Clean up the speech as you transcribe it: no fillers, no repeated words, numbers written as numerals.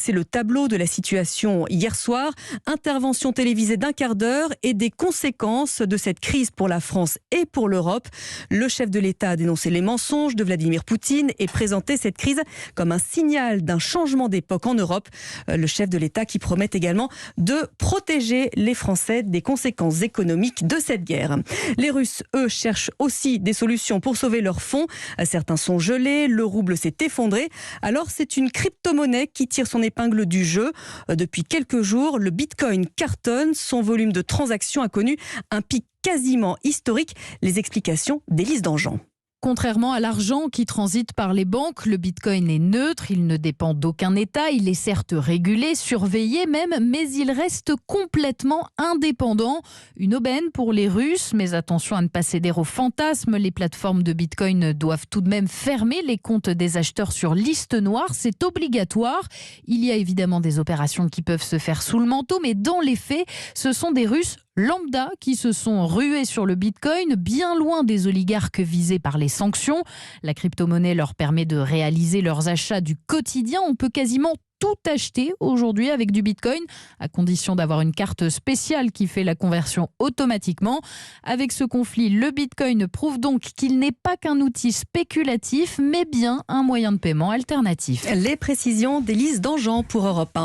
C'est le tableau de la situation hier soir. Intervention télévisée d'un quart d'heure et des conséquences de cette crise pour la France et pour l'Europe. Le chef de l'État a dénoncé les mensonges de Vladimir Poutine et présenté cette crise comme un signal d'un changement d'époque en Europe. Le chef de l'État qui promet également de protéger les Français des conséquences économiques de cette guerre. Les Russes, eux, cherchent aussi des solutions pour sauver leurs fonds. Certains sont gelés, le rouble s'est effondré. Alors c'est une crypto-monnaie qui tire son épingle du jeu. Depuis quelques jours, le Bitcoin cartonne. Son volume de transactions a connu un pic quasiment historique. Les explications d'Élise Dangean. Contrairement à l'argent qui transite par les banques, le Bitcoin est neutre, il ne dépend d'aucun État, il est certes régulé, surveillé même, mais il reste complètement indépendant. Une aubaine pour les Russes, mais attention à ne pas céder aux fantasmes. Les plateformes de Bitcoin doivent tout de même fermer les comptes des acheteurs sur liste noire, c'est obligatoire. Il y a évidemment des opérations qui peuvent se faire sous le manteau, mais dans les faits, ce sont des Russes lambda qui se sont rués sur le Bitcoin, bien loin des oligarques visés par les sanctions. La crypto-monnaie leur permet de réaliser leurs achats du quotidien. On peut quasiment tout acheter aujourd'hui avec du Bitcoin, à condition d'avoir une carte spéciale qui fait la conversion automatiquement. Avec ce conflit, le Bitcoin prouve donc qu'il n'est pas qu'un outil spéculatif, mais bien un moyen de paiement alternatif. Les précisions d'Élise Dangean pour Europe 1.